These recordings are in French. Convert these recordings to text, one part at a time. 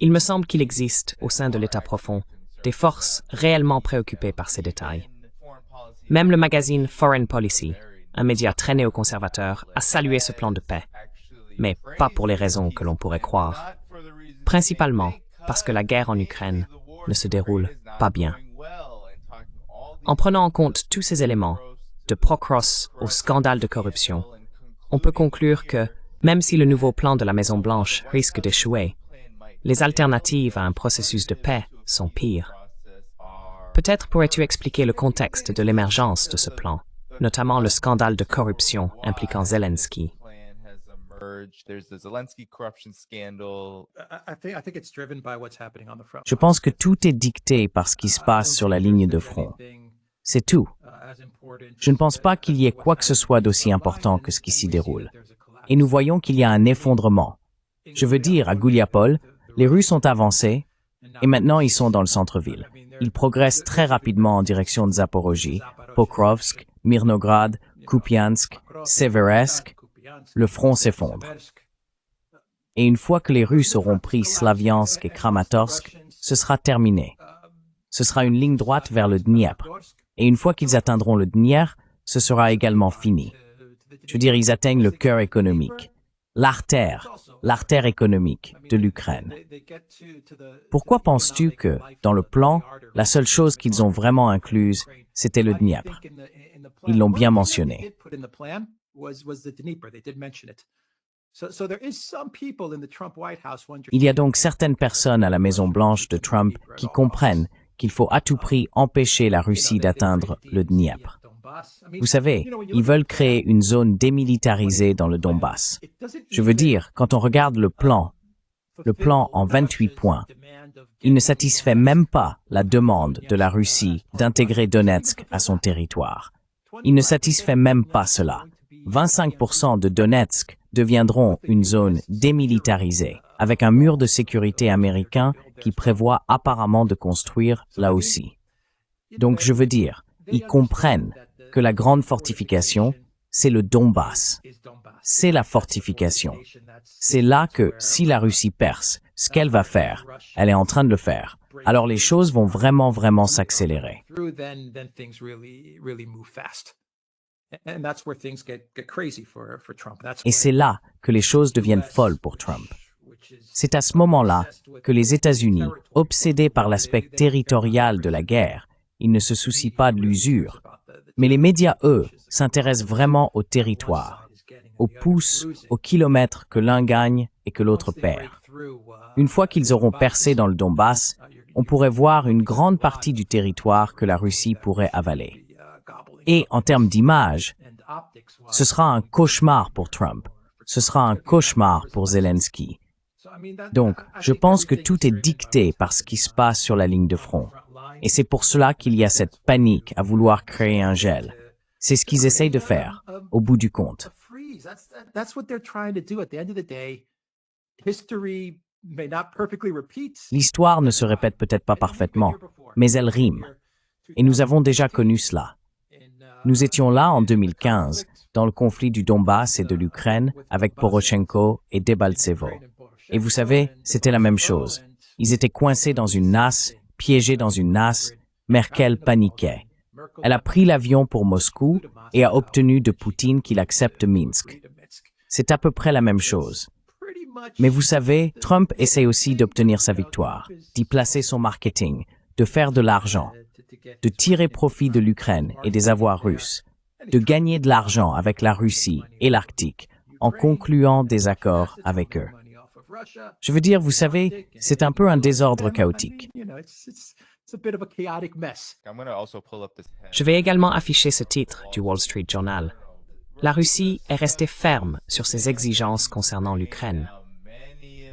Il me semble qu'il existe, au sein de l'État profond, des forces réellement préoccupées par ces détails. Même le magazine Foreign Policy, un média très néoconservateur, a salué ce plan de paix, mais pas pour les raisons que l'on pourrait croire. Principalement parce que la guerre en Ukraine ne se déroule pas bien. En prenant en compte tous ces éléments, de Procross au scandale de corruption, on peut conclure que, même si le nouveau plan de la Maison-Blanche risque d'échouer, les alternatives à un processus de paix sont pires. Peut-être pourrais-tu expliquer le contexte de l'émergence de ce plan, notamment le scandale de corruption impliquant Zelensky. Je pense que tout est dicté par ce qui se passe sur la ligne de front. C'est tout. Je ne pense pas qu'il y ait quoi que ce soit d'aussi important que ce qui s'y déroule. Et nous voyons qu'il y a un effondrement. Je veux dire, à Gouliapol, les Russes ont avancé et maintenant ils sont dans le centre-ville. Ils progressent très rapidement en direction de Zaporozhye, Pokrovsk, Mirnograd, Kupiansk, Seversk. Le front s'effondre. Et une fois que les Russes auront pris Slaviansk et Kramatorsk, ce sera terminé. Ce sera une ligne droite vers le Dniepr. Et une fois qu'ils atteindront le Dniepr, ce sera également fini. Je veux dire, ils atteignent le cœur économique, l'artère économique de l'Ukraine. Pourquoi penses-tu que, dans le plan, la seule chose qu'ils ont vraiment incluse, c'était le Dniepr? Ils l'ont bien mentionné. Il y a donc certaines personnes à la Maison-Blanche de Trump qui comprennent qu'il faut à tout prix empêcher la Russie d'atteindre le Dniepr. Vous savez, ils veulent créer une zone démilitarisée dans le Donbass. Je veux dire, quand on regarde le plan en 28 points, il ne satisfait même pas la demande de la Russie d'intégrer Donetsk à son territoire. Il ne satisfait même pas cela. 25% de Donetsk deviendront une zone démilitarisée, avec un mur de sécurité américain qui prévoit apparemment de construire là aussi. Donc je veux dire, ils comprennent que la grande fortification, c'est le Donbass. C'est la fortification. C'est là que, si la Russie perce, ce qu'elle va faire, elle est en train de le faire, alors les choses vont vraiment s'accélérer. Et c'est là que les choses deviennent folles pour Trump. C'est à ce moment-là que les États-Unis, obsédés par l'aspect territorial de la guerre, ils ne se soucient pas de l'usure. Mais les médias, eux, s'intéressent vraiment au territoire, au pouce, au kilomètre que l'un gagne et que l'autre perd. Une fois qu'ils auront percé dans le Donbass, on pourrait voir une grande partie du territoire que la Russie pourrait avaler. Et en termes d'image, ce sera un cauchemar pour Trump. Ce sera un cauchemar pour Zelensky. Donc, je pense que tout est dicté par ce qui se passe sur la ligne de front. Et c'est pour cela qu'il y a cette panique à vouloir créer un gel. C'est ce qu'ils essayent de faire, au bout du compte. L'histoire ne se répète peut-être pas parfaitement, mais elle rime. Et nous avons déjà connu cela. Nous étions là en 2015, dans le conflit du Donbass et de l'Ukraine, avec Poroshenko et Debaltsevo. Et vous savez, c'était la même chose. Ils étaient coincés dans une nasse, piégés dans une nasse. Merkel paniquait. Elle a pris l'avion pour Moscou et a obtenu de Poutine qu'il accepte Minsk. C'est à peu près la même chose. Mais vous savez, Trump essaie aussi d'obtenir sa victoire, d'y placer son marketing, de faire de l'argent, de tirer profit de l'Ukraine et des avoirs russes, de gagner de l'argent avec la Russie et l'Arctique en concluant des accords avec eux. Je veux dire, vous savez, c'est un peu un désordre chaotique. Je vais également afficher ce titre du Wall Street Journal. La Russie est restée ferme sur ses exigences concernant l'Ukraine.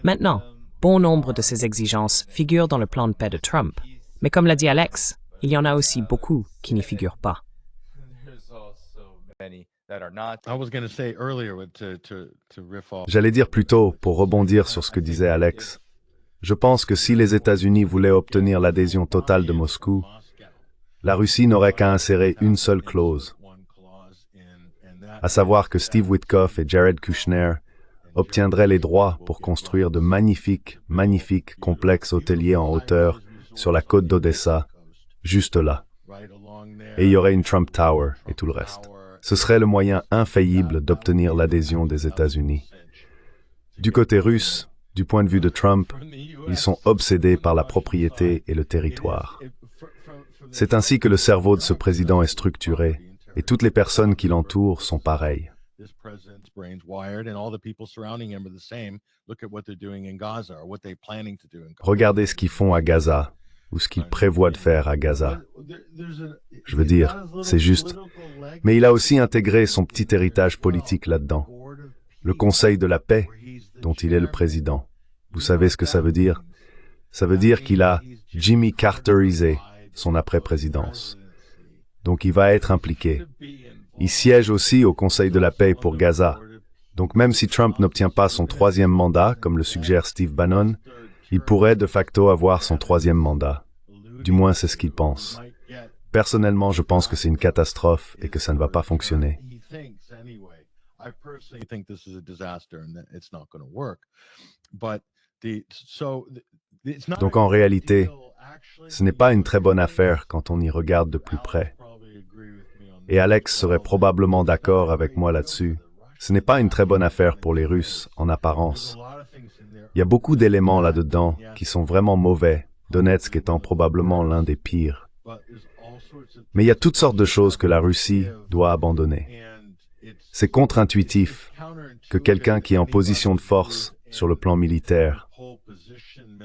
Maintenant, bon nombre de ces exigences figurent dans le plan de paix de Trump, mais comme l'a dit Alex, il y en a aussi beaucoup qui n'y figurent pas. J'allais dire plus tôt, pour rebondir sur ce que disait Alex, je pense que si les États-Unis voulaient obtenir l'adhésion totale de Moscou, la Russie n'aurait qu'à insérer une seule clause, à savoir que Steve Witkoff et Jared Kushner obtiendrait les droits pour construire de magnifiques complexes hôteliers en hauteur sur la côte d'Odessa, juste là. Et il y aurait une Trump Tower et tout le reste. Ce serait le moyen infaillible d'obtenir l'adhésion des États-Unis. Du côté russe, du point de vue de Trump, ils sont obsédés par la propriété et le territoire. C'est ainsi que le cerveau de ce président est structuré, et toutes les personnes qui l'entourent sont pareilles. Regardez ce qu'ils font à Gaza, ou ce qu'ils prévoient de faire à Gaza. Je veux dire, c'est juste. Mais il a aussi intégré son petit héritage politique là-dedans. Le Conseil de la paix, dont il est le président. Vous savez ce que ça veut dire? Ça veut dire qu'il a Jimmy Carterisé son après-présidence. Donc il va être impliqué. Il siège aussi au Conseil de la paix pour Gaza. Donc même si Trump n'obtient pas son 3e mandat, comme le suggère Steve Bannon, il pourrait de facto avoir son 3e mandat. Du moins, c'est ce qu'il pense. Personnellement, je pense que c'est une catastrophe et que ça ne va pas fonctionner. Donc en réalité, ce n'est pas une très bonne affaire quand on y regarde de plus près. Et Alex serait probablement d'accord avec moi là-dessus. Ce n'est pas une très bonne affaire pour les Russes, en apparence. Il y a beaucoup d'éléments là-dedans qui sont vraiment mauvais, Donetsk étant probablement l'un des pires. Mais il y a toutes sortes de choses que la Russie doit abandonner. C'est contre-intuitif que quelqu'un qui est en position de force sur le plan militaire,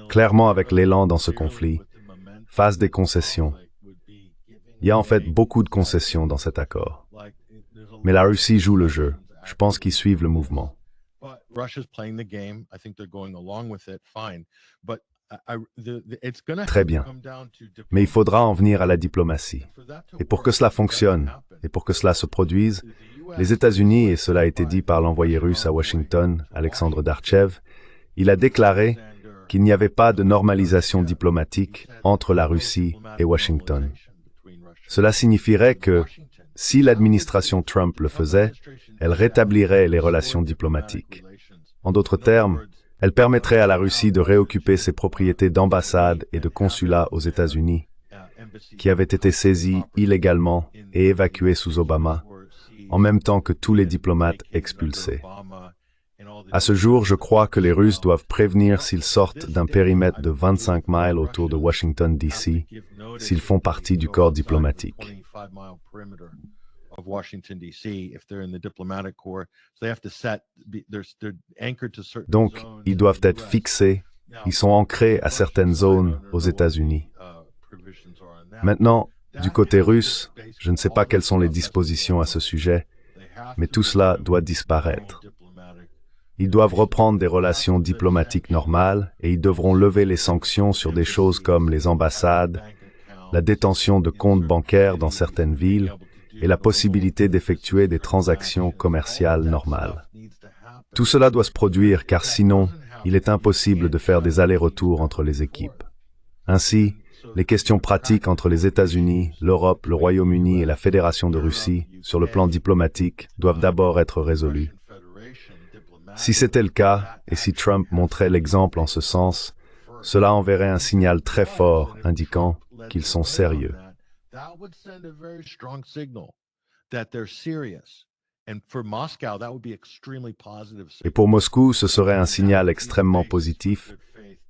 clairement avec l'élan dans ce conflit, fasse des concessions. Il y a en fait beaucoup de concessions dans cet accord. Mais la Russie joue le jeu. Je pense qu'ils suivent le mouvement. Très bien. Mais il faudra en venir à la diplomatie. Et pour que cela fonctionne, et pour que cela se produise, les États-Unis, et cela a été dit par l'envoyé russe à Washington, Alexandre Darchev, il a déclaré qu'il n'y avait pas de normalisation diplomatique entre la Russie et Washington. Cela signifierait que, si l'administration Trump le faisait, elle rétablirait les relations diplomatiques. En d'autres termes, elle permettrait à la Russie de réoccuper ses propriétés d'ambassade et de consulat aux États-Unis, qui avaient été saisies illégalement et évacuées sous Obama, en même temps que tous les diplomates expulsés. À ce jour, je crois que les Russes doivent prévenir s'ils sortent d'un périmètre de 25 miles autour de Washington, D.C., s'ils font partie du corps diplomatique. Donc, ils doivent être fixés, ils sont ancrés à certaines zones aux États-Unis. Maintenant, du côté russe, je ne sais pas quelles sont les dispositions à ce sujet, mais tout cela doit disparaître. Ils doivent reprendre des relations diplomatiques normales et ils devront lever les sanctions sur des choses comme les ambassades, la détention de comptes bancaires dans certaines villes et la possibilité d'effectuer des transactions commerciales normales. Tout cela doit se produire car sinon, il est impossible de faire des allers-retours entre les équipes. Ainsi, les questions pratiques entre les États-Unis, l'Europe, le Royaume-Uni et la Fédération de Russie, sur le plan diplomatique, doivent d'abord être résolues. Si c'était le cas, et si Trump montrait l'exemple en ce sens, cela enverrait un signal très fort indiquant qu'ils sont sérieux. Et pour Moscou, ce serait un signal extrêmement positif,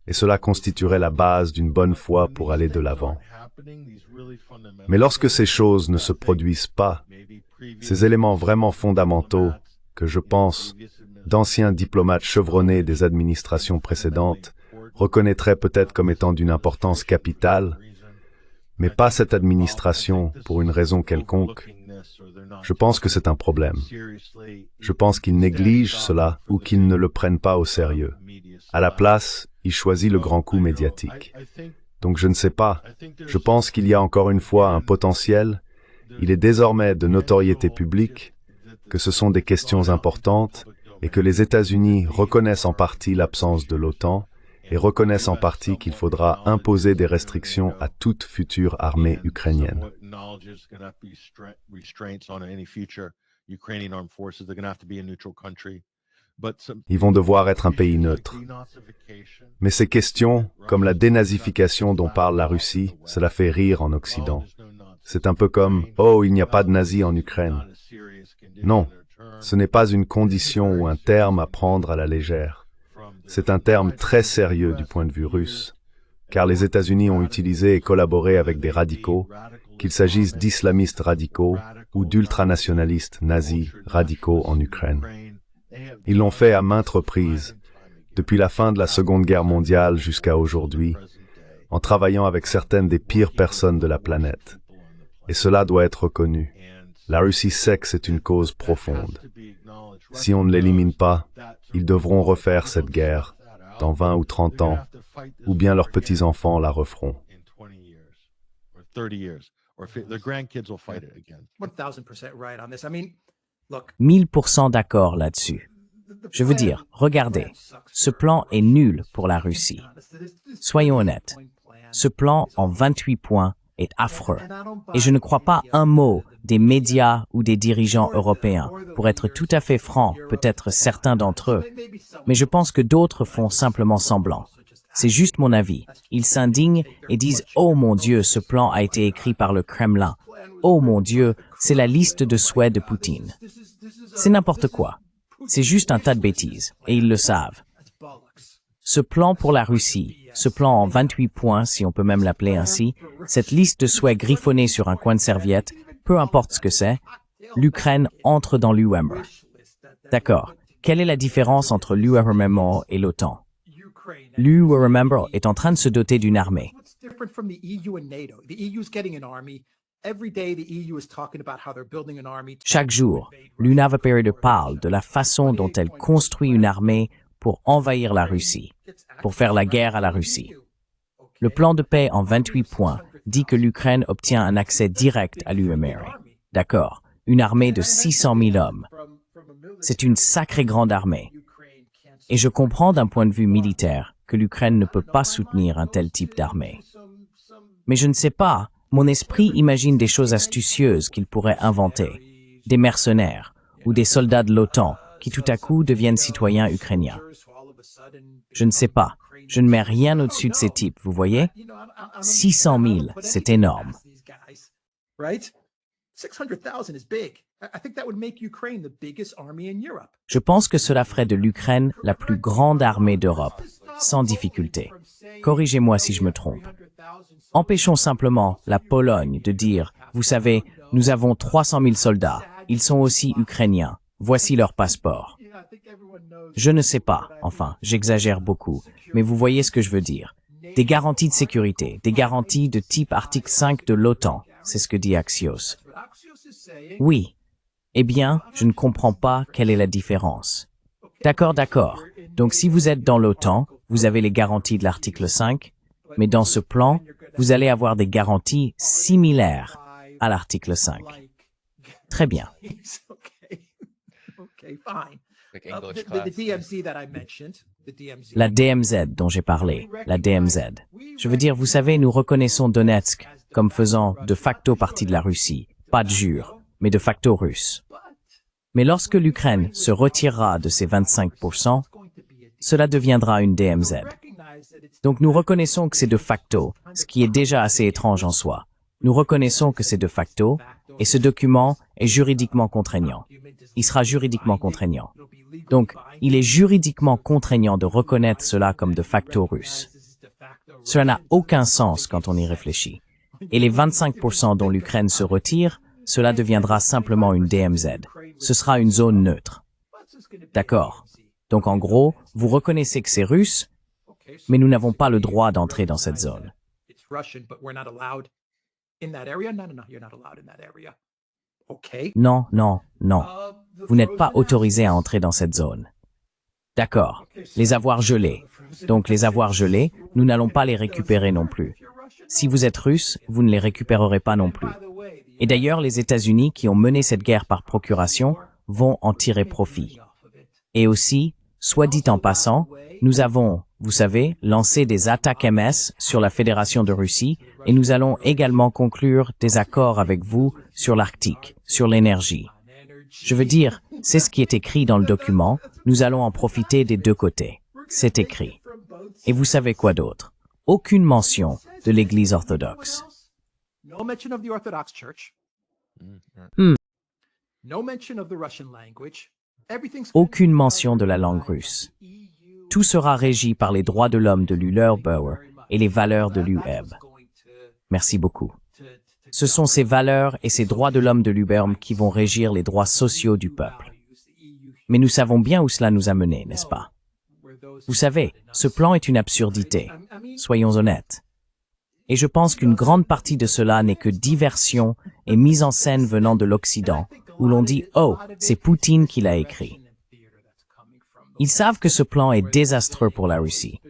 et cela constituerait la base d'une bonne foi pour aller de l'avant. Mais lorsque ces choses ne se produisent pas, ces éléments vraiment fondamentaux que je pense, d'anciens diplomates chevronnés des administrations précédentes reconnaîtraient peut-être comme étant d'une importance capitale, mais pas cette administration pour une raison quelconque. Je pense que c'est un problème. Je pense qu'ils négligent cela ou qu'ils ne le prennent pas au sérieux. À la place, ils choisissent le grand coup médiatique. Donc je ne sais pas. Je pense qu'il y a encore une fois un potentiel. Il est désormais de notoriété publique que ce sont des questions importantes et que les États-Unis reconnaissent en partie l'absence de l'OTAN et reconnaissent en partie qu'il faudra imposer des restrictions à toute future armée ukrainienne. Ils vont devoir être un pays neutre. Mais ces questions, comme la dénazification dont parle la Russie, cela fait rire en Occident. C'est un peu comme « Oh, il n'y a pas de nazis en Ukraine ». Non, ce n'est pas une condition ou un terme à prendre à la légère. C'est un terme très sérieux du point de vue russe, car les États-Unis ont utilisé et collaboré avec des radicaux, qu'il s'agisse d'islamistes radicaux ou d'ultranationalistes nazis radicaux en Ukraine. Ils l'ont fait à maintes reprises, depuis la fin de la Seconde Guerre mondiale jusqu'à aujourd'hui, en travaillant avec certaines des pires personnes de la planète. Et cela doit être reconnu. La Russie sait que c'est une cause profonde. Si on ne l'élimine pas, ils devront refaire cette guerre dans 20 ou 30 ans, ou bien leurs petits-enfants la referont. 1000% d'accord là-dessus. Je veux dire, regardez, ce plan est nul pour la Russie. Soyons honnêtes, ce plan en 28 points est affreux. Et je ne crois pas un mot des médias ou des dirigeants européens. Pour être tout à fait franc, peut-être certains d'entre eux, mais je pense que d'autres font simplement semblant. C'est juste mon avis. Ils s'indignent et disent « Oh mon Dieu, ce plan a été écrit par le Kremlin. Oh mon Dieu, c'est la liste de souhaits de Poutine. » C'est n'importe quoi. C'est juste un tas de bêtises, et ils le savent. Ce plan pour la Russie, ce plan en 28 points, si on peut même l'appeler ainsi, cette liste de souhaits griffonnée sur un coin de serviette, peu importe ce que c'est, l'Ukraine entre dans l'UMR. D'accord. Quelle est la différence entre l'URMMO et l'OTAN? L'URMMO est en train de se doter d'une armée. Chaque jour, l'UNAVAPERID parle de la façon dont elle construit une armée pour envahir la Russie, pour faire la guerre à la Russie. Le plan de paix en 28 points dit que l'Ukraine obtient un accès direct à l'UMR. D'accord, une armée de 600 000 hommes. C'est une sacrée grande armée. Et je comprends d'un point de vue militaire que l'Ukraine ne peut pas soutenir un tel type d'armée. Mais je ne sais pas, mon esprit imagine des choses astucieuses qu'il pourrait inventer, des mercenaires ou des soldats de l'OTAN qui tout à coup deviennent citoyens ukrainiens. Je ne sais pas, je ne mets rien au-dessus de ces types, vous voyez? 600 000, c'est énorme. Je pense que cela ferait de l'Ukraine la plus grande armée d'Europe, sans difficulté. Corrigez-moi si je me trompe. Empêchons simplement la Pologne de dire, vous savez, nous avons 300 000 soldats, ils sont aussi ukrainiens, voici leur passeport. Je ne sais pas, enfin, j'exagère beaucoup, mais vous voyez ce que je veux dire. Des garanties de sécurité, des garanties de type article 5 de l'OTAN, c'est ce que dit Axios. Oui. Eh bien, je ne comprends pas quelle est la différence. D'accord, d'accord. Donc si vous êtes dans l'OTAN, vous avez les garanties de l'article 5, mais dans ce plan, vous allez avoir des garanties similaires à l'article 5. Très bien. La DMZ dont j'ai parlé, la DMZ. Je veux dire, vous savez, nous reconnaissons Donetsk comme faisant de facto partie de la Russie, pas de jure, mais de facto russe. Mais lorsque l'Ukraine se retirera de ses 25%, cela deviendra une DMZ. Donc nous reconnaissons que c'est de facto, ce qui est déjà assez étrange en soi. Nous reconnaissons que c'est de facto, et ce document est juridiquement contraignant. Il sera juridiquement contraignant. Donc, il est juridiquement contraignant de reconnaître cela comme de facto russe. Cela n'a aucun sens quand on y réfléchit. Et les 25% dont l'Ukraine se retire, cela deviendra simplement une DMZ. Ce sera une zone neutre. D'accord. Donc en gros, vous reconnaissez que c'est russe, mais nous n'avons pas le droit d'entrer dans cette zone. Non, non, non. Vous n'êtes pas autorisé à entrer dans cette zone. D'accord. Les avoirs gelés. Donc les avoirs gelés, nous n'allons pas les récupérer non plus. Si vous êtes russe, vous ne les récupérerez pas non plus. Et d'ailleurs, les États-Unis qui ont mené cette guerre par procuration vont en tirer profit. Et aussi, soit dit en passant, nous avons, vous savez, lancé des attaques MS sur la Fédération de Russie et nous allons également conclure des accords avec vous sur l'Arctique, sur l'énergie. Je veux dire, c'est ce qui est écrit dans le document, nous allons en profiter des deux côtés. C'est écrit. Et vous savez quoi d'autre? Aucune mention de l'Église orthodoxe. Aucune mention de la langue russe. Tout sera régi par les droits de l'homme de l'ULERBauer et les valeurs de l'UEB. Merci beaucoup. Ce sont ces valeurs et ces droits de l'homme de l'UBERM qui vont régir les droits sociaux du peuple. Mais nous savons bien où cela nous a menés, n'est-ce pas? Vous savez, ce plan est une absurdité. Soyons honnêtes. Et je pense qu'une grande partie de cela n'est que diversion et mise en scène venant de l'Occident, où l'on dit « Oh, c'est Poutine qui l'a écrit ». Ils savent que ce plan est désastreux pour la Russie.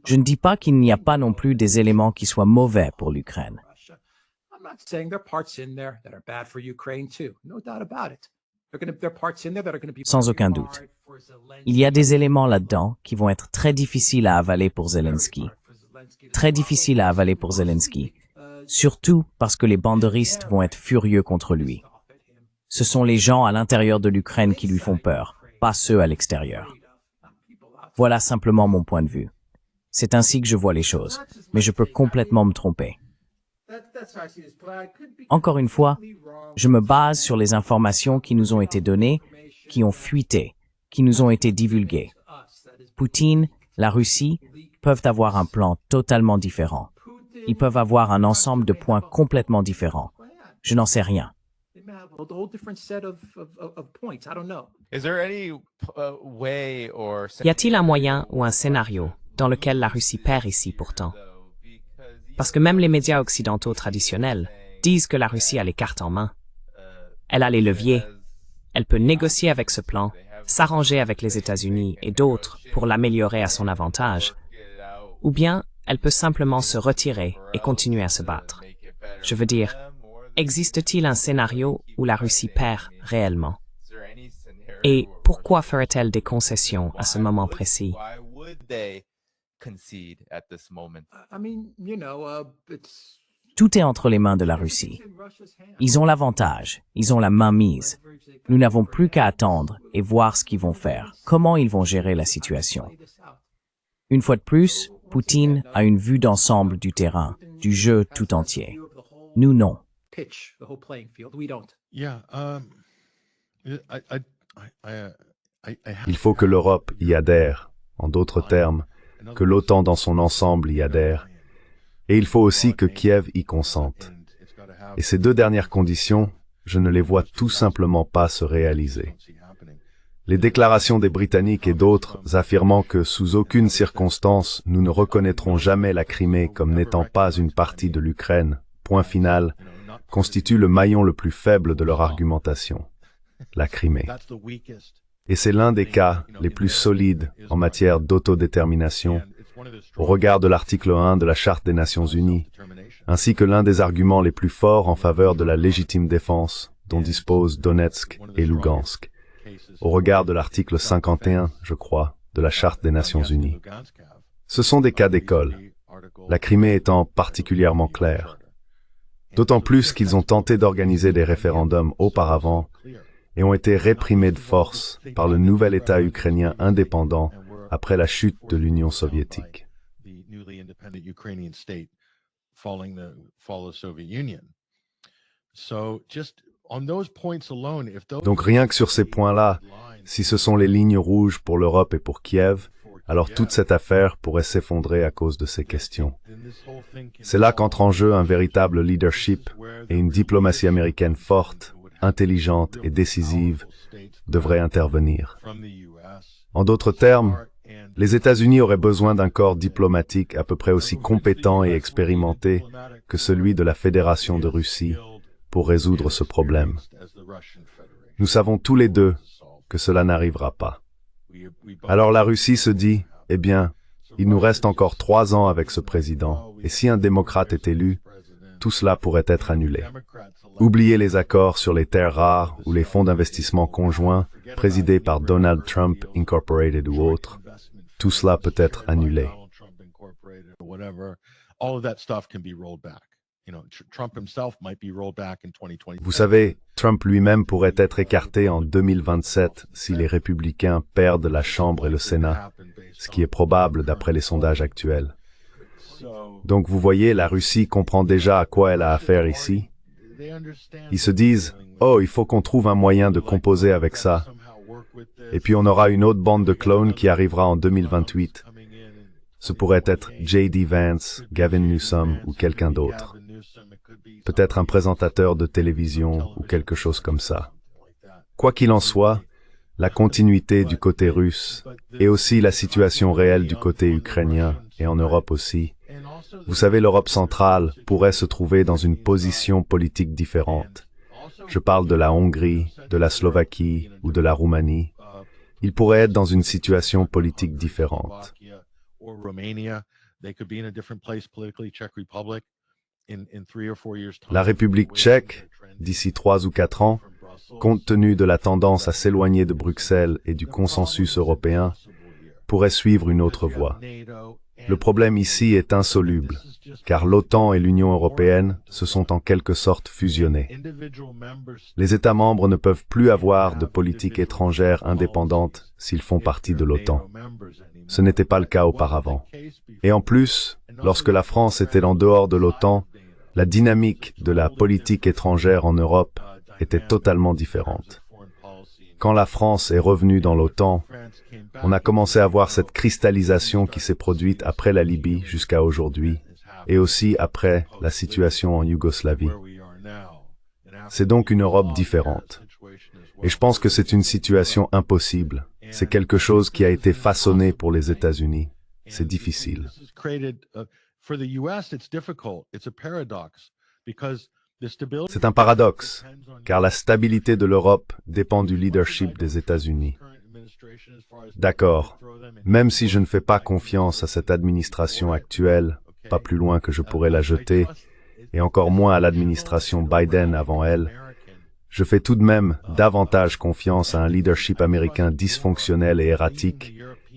Je ne dis pas qu'il n'y a pas non plus des éléments qui soient mauvais pour l'Ukraine. Sans aucun doute. Il y a des éléments là-dedans qui vont être très difficiles à avaler pour Zelensky. Très difficiles à avaler pour Zelensky. Surtout parce que les banderistes vont être furieux contre lui. Ce sont les gens à l'intérieur de l'Ukraine qui lui font peur, pas ceux à l'extérieur. Voilà simplement mon point de vue. C'est ainsi que je vois les choses, mais je peux complètement me tromper. Encore une fois, je me base sur les informations qui nous ont été données, qui ont fuité, qui nous ont été divulguées. Poutine, la Russie, peuvent avoir un plan totalement différent. Ils peuvent avoir un ensemble de points complètement différents. Je n'en sais rien. Y a-t-il un moyen ou un scénario dans lequel la Russie perd ici pourtant? Parce que même les médias occidentaux traditionnels disent que la Russie a les cartes en main. Elle a les leviers. Elle peut négocier avec ce plan, s'arranger avec les États-Unis et d'autres pour l'améliorer à son avantage. Ou bien, elle peut simplement se retirer et continuer à se battre. Je veux dire, existe-t-il un scénario où la Russie perd réellement? Et pourquoi ferait-elle des concessions à ce moment précis? Tout est entre les mains de la Russie. Ils ont l'avantage, ils ont la main mise. Nous n'avons plus qu'à attendre et voir ce qu'ils vont faire, comment ils vont gérer la situation. Une fois de plus, Poutine a une vue d'ensemble du terrain, du jeu tout entier. Nous, non. Il faut que l'Europe y adhère, en d'autres termes, que l'OTAN dans son ensemble y adhère, et il faut aussi que Kiev y consente. Et ces deux dernières conditions, je ne les vois tout simplement pas se réaliser. Les déclarations des Britanniques et d'autres affirmant que sous aucune circonstance nous ne reconnaîtrons jamais la Crimée comme n'étant pas une partie de l'Ukraine, point final, constituent le maillon le plus faible de leur argumentation, la Crimée. Et c'est l'un des cas les plus solides en matière d'autodétermination, au regard de l'article 1 de la Charte des Nations Unies, ainsi que l'un des arguments les plus forts en faveur de la légitime défense dont disposent Donetsk et Lugansk, au regard de l'article 51, je crois, de la Charte des Nations Unies. Ce sont des cas d'école, la Crimée étant particulièrement claire. D'autant plus qu'ils ont tenté d'organiser des référendums auparavant et ont été réprimés de force par le nouvel État ukrainien indépendant après la chute de l'Union soviétique. Donc rien que sur ces points-là, si ce sont les lignes rouges pour l'Europe et pour Kiev, alors toute cette affaire pourrait s'effondrer à cause de ces questions. C'est là qu'entre en jeu un véritable leadership et une diplomatie américaine forte, intelligente et décisive devrait intervenir. En d'autres termes, les États-Unis auraient besoin d'un corps diplomatique à peu près aussi compétent et expérimenté que celui de la Fédération de Russie pour résoudre ce problème. Nous savons tous les deux que cela n'arrivera pas. Alors la Russie se dit, eh bien, il nous reste encore 3 ans avec ce président, et si un démocrate est élu, tout cela pourrait être annulé. Oubliez les accords sur les terres rares ou les fonds d'investissement conjoints présidés par Donald Trump Incorporated ou autres. Tout cela peut être annulé. Vous savez, Trump lui-même pourrait être écarté en 2027 si les républicains perdent la Chambre et le Sénat, ce qui est probable d'après les sondages actuels. Donc vous voyez, la Russie comprend déjà à quoi elle a affaire ici. Ils se disent « Oh, il faut qu'on trouve un moyen de composer avec ça. » Et puis on aura une autre bande de clones qui arrivera en 2028. Ce pourrait être J.D. Vance, Gavin Newsom ou quelqu'un d'autre. Peut-être un présentateur de télévision ou quelque chose comme ça. Quoi qu'il en soit, la continuité du côté russe et aussi la situation réelle du côté ukrainien et en Europe aussi. Vous savez, l'Europe centrale pourrait se trouver dans une position politique différente. Je parle de la Hongrie, de la Slovaquie ou de la Roumanie. Ils pourraient être dans une situation politique différente. La République tchèque, d'ici 3 ou 4 ans, compte tenu de la tendance à s'éloigner de Bruxelles et du consensus européen, pourrait suivre une autre voie. Le problème ici est insoluble, car l'OTAN et l'Union européenne se sont en quelque sorte fusionnés. Les États membres ne peuvent plus avoir de politique étrangère indépendante s'ils font partie de l'OTAN. Ce n'était pas le cas auparavant. Et en plus, lorsque la France était en dehors de l'OTAN, la dynamique de la politique étrangère en Europe était totalement différente. Quand la France est revenue dans l'OTAN, on a commencé à voir cette cristallisation qui s'est produite après la Libye jusqu'à aujourd'hui, et aussi après la situation en Yougoslavie. C'est donc une Europe différente. Et je pense que c'est une situation impossible. C'est quelque chose qui a été façonné pour les États-Unis. C'est difficile. C'est un paradoxe, car la stabilité de l'Europe dépend du leadership des États-Unis. D'accord, même si je ne fais pas confiance à cette administration actuelle, pas plus loin que je pourrais la jeter, et encore moins à l'administration Biden avant elle, je fais tout de même davantage confiance à un leadership américain dysfonctionnel et erratique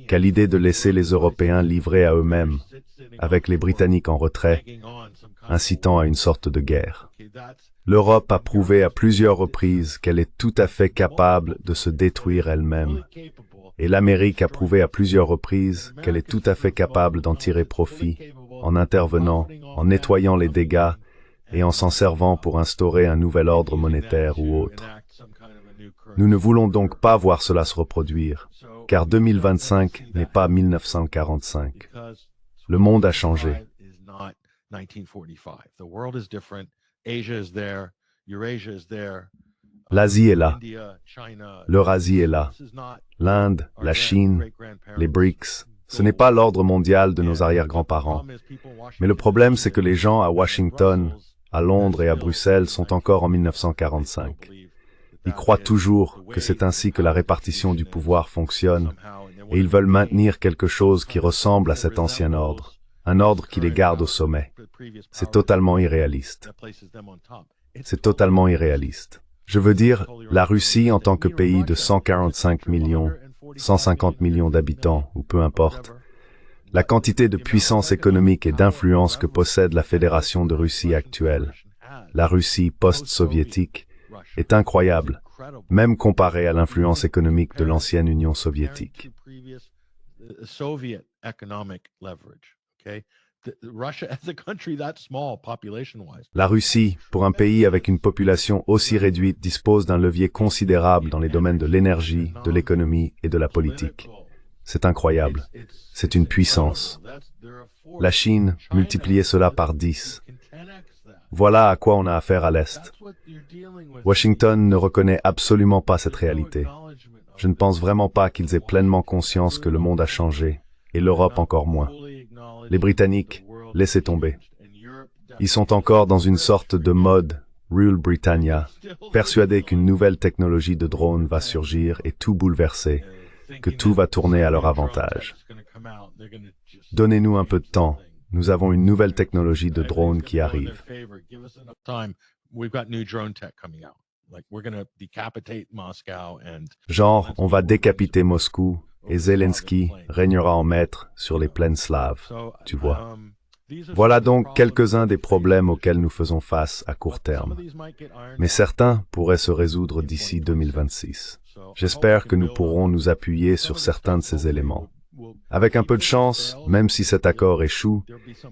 qu'à l'idée de laisser les Européens livrés à eux-mêmes, avec les Britanniques en retrait, incitant à une sorte de guerre. L'Europe a prouvé à plusieurs reprises qu'elle est tout à fait capable de se détruire elle-même. Et l'Amérique a prouvé à plusieurs reprises qu'elle est tout à fait capable d'en tirer profit, en intervenant, en nettoyant les dégâts et en s'en servant pour instaurer un nouvel ordre monétaire ou autre. Nous ne voulons donc pas voir cela se reproduire, car 2025 n'est pas 1945. Le monde a changé. L'Asie est là. L'Eurasie est là. L'Inde, la Chine, les BRICS. Ce n'est pas l'ordre mondial de nos arrière-grands-parents. Mais le problème, c'est que les gens à Washington, à Londres et à Bruxelles sont encore en 1945. Ils croient toujours que c'est ainsi que la répartition du pouvoir fonctionne, et ils veulent maintenir quelque chose qui ressemble à cet ancien ordre, un ordre qui les garde au sommet. C'est totalement irréaliste. C'est totalement irréaliste. Je veux dire, la Russie en tant que pays de 145 millions, 150 millions d'habitants, ou peu importe, la quantité de puissance économique et d'influence que possède la Fédération de Russie actuelle, la Russie post-soviétique, est incroyable, même comparée à l'influence économique de l'ancienne Union soviétique. La Russie, pour un pays avec une population aussi réduite, dispose d'un levier considérable dans les domaines de l'énergie, de l'économie et de la politique. C'est incroyable. C'est une puissance. La Chine, multipliez cela par 10. Voilà à quoi on a affaire à l'Est. Washington ne reconnaît absolument pas cette réalité. Je ne pense vraiment pas qu'ils aient pleinement conscience que le monde a changé, et l'Europe encore moins. Les Britanniques, laissez tomber. Ils sont encore dans une sorte de mode Rule Britannia, persuadés qu'une nouvelle technologie de drone va surgir et tout bouleverser, que tout va tourner à leur avantage. Donnez-nous un peu de temps. Nous avons une nouvelle technologie de drone qui arrive. Genre, on va décapiter Moscou et Zelensky régnera en maître sur les plaines slaves, tu vois. Voilà donc quelques-uns des problèmes auxquels nous faisons face à court terme. Mais certains pourraient se résoudre d'ici 2026. J'espère que nous pourrons nous appuyer sur certains de ces éléments. Avec un peu de chance, même si cet accord échoue,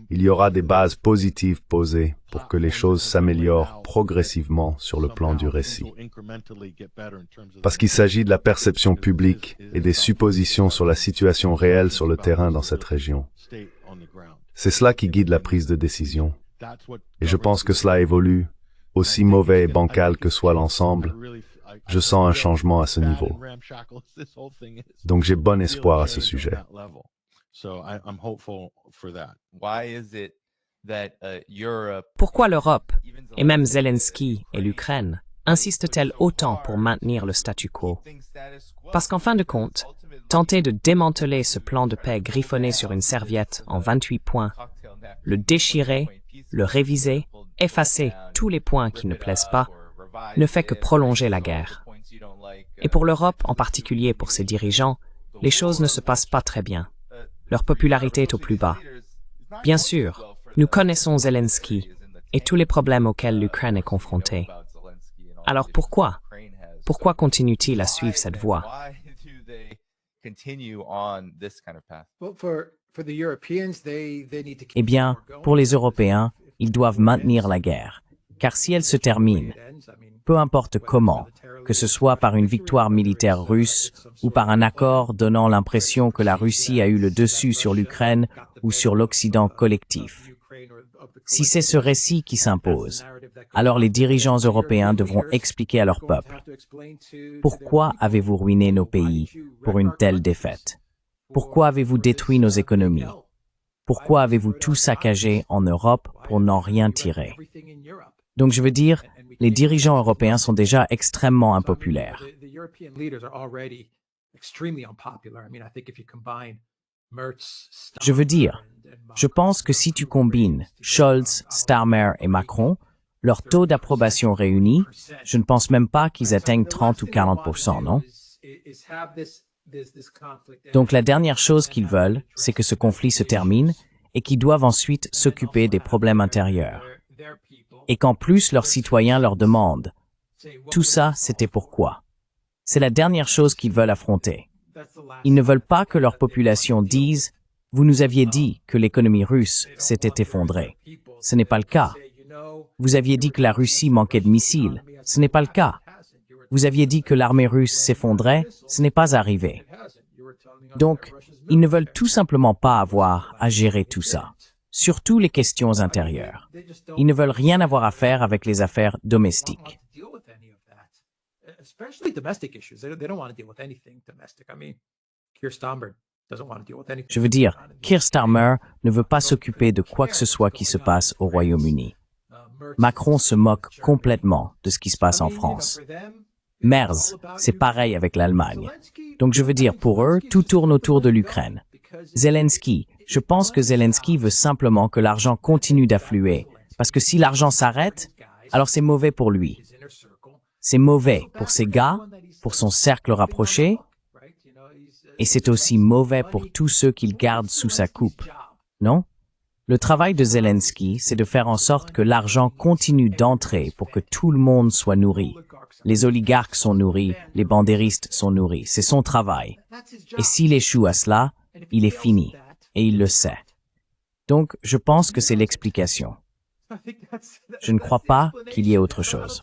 il y aura des bases positives posées pour que les choses s'améliorent progressivement sur le plan du récit. Parce qu'il s'agit de la perception publique et des suppositions sur la situation réelle sur le terrain dans cette région. C'est cela qui guide la prise de décision. Et je pense que cela évolue, aussi mauvais et bancal que soit l'ensemble. Je sens un changement à ce niveau. Donc j'ai bon espoir à ce sujet. Pourquoi l'Europe, et même Zelensky et l'Ukraine, insistent-elles autant pour maintenir le statu quo? Parce qu'en fin de compte, tenter de démanteler ce plan de paix griffonné sur une serviette en 28 points, le déchirer, le réviser, effacer tous les points qui ne plaisent pas, ne fait que prolonger la guerre. Et pour l'Europe, en particulier pour ses dirigeants, les choses ne se passent pas très bien. Leur popularité est au plus bas. Bien sûr, nous connaissons Zelensky et tous les problèmes auxquels l'Ukraine est confrontée. Alors pourquoi? Pourquoi continue-t-il à suivre cette voie? Eh bien, pour les Européens, ils doivent maintenir la guerre, car si elle se termine, peu importe comment, que ce soit par une victoire militaire russe ou par un accord donnant l'impression que la Russie a eu le dessus sur l'Ukraine ou sur l'Occident collectif. Si c'est ce récit qui s'impose, alors les dirigeants européens devront expliquer à leur peuple « Pourquoi avez-vous ruiné nos pays pour une telle défaite? Pourquoi avez-vous détruit nos économies? Pourquoi avez-vous tout saccagé en Europe pour n'en rien tirer ?» Donc je veux dire, les dirigeants européens sont déjà extrêmement impopulaires. Je veux dire, je pense que si tu combines Scholz, Starmer et Macron, leur taux d'approbation réunis, je ne pense même pas qu'ils atteignent 30 ou 40%, non? Donc la dernière chose qu'ils veulent, c'est que ce conflit se termine et qu'ils doivent ensuite s'occuper des problèmes intérieurs. Et qu'en plus leurs citoyens leur demandent « Tout ça, c'était pourquoi ?» C'est la dernière chose qu'ils veulent affronter. Ils ne veulent pas que leur population dise « Vous nous aviez dit que l'économie russe s'était effondrée. » Ce n'est pas le cas. Vous aviez dit que la Russie manquait de missiles. Ce n'est pas le cas. Vous aviez dit que l'armée russe s'effondrait. Ce n'est pas arrivé. Donc, ils ne veulent tout simplement pas avoir à gérer tout ça. Surtout les questions intérieures. Ils ne veulent rien avoir à faire avec les affaires domestiques. Je veux dire, Keir Starmer ne veut pas s'occuper de quoi que ce soit qui se passe au Royaume-Uni. Macron se moque complètement de ce qui se passe en France. Merz, c'est pareil avec l'Allemagne. Donc je veux dire, pour eux, tout tourne autour de l'Ukraine. Zelensky, je pense que Zelensky veut simplement que l'argent continue d'affluer, parce que si l'argent s'arrête, alors c'est mauvais pour lui. C'est mauvais pour ses gars, pour son cercle rapproché, et c'est aussi mauvais pour tous ceux qu'il garde sous sa coupe, non? Le travail de Zelensky, c'est de faire en sorte que l'argent continue d'entrer pour que tout le monde soit nourri. Les oligarques sont nourris, les bandéristes sont nourris. C'est son travail. Et s'il échoue à cela, il est fini. Et il le sait. Donc, je pense que c'est l'explication. Je ne crois pas qu'il y ait autre chose.